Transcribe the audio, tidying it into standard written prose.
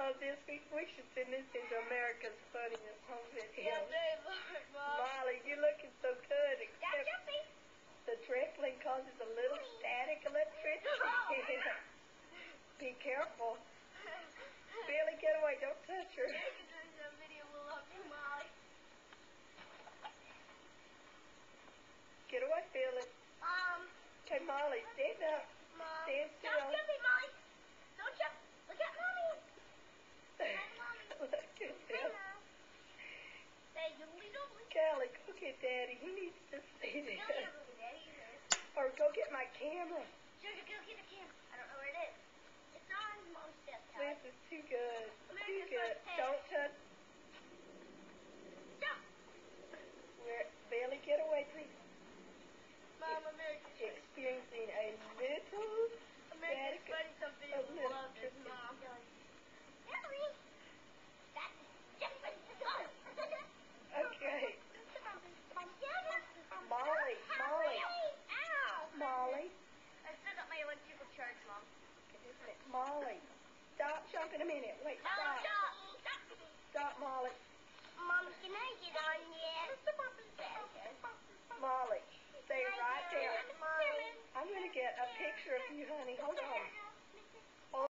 Oh, we should send this into America's Funniest Home Videos. Yeah, they look, Mom. Molly, you're looking so good, Stop except jumping. the trampoline causes a little static electricity. Be careful. Billy, get away. Don't touch her. This video will love you, Molly. Get away, Billy. Okay, Molly, stand up. Mom. Stand still. Stop jumping, Molly. Don't jump. Look at Mommy. Look at him. Say doodly doodly. Callie, go get Daddy. He needs to see this. Go get Daddy. Or go get my camera. Sure, go get the camera. I don't know where it is. It's on Mom's desktop. This is too good. Too America's good. First Pet. Don't touch. Jump. Billy, get away, please. Mom, America's First. Experiencing a little America's static. Funny video a will little love this, tricky. Mom. Daddy. That's jumping. Okay. Molly. Molly. Ow. Molly. I still got my electrical charge, Mom. Molly. Stop jumping a minute. Wait, No, stop. stop. Stop, Molly. Mom, can I get on yet?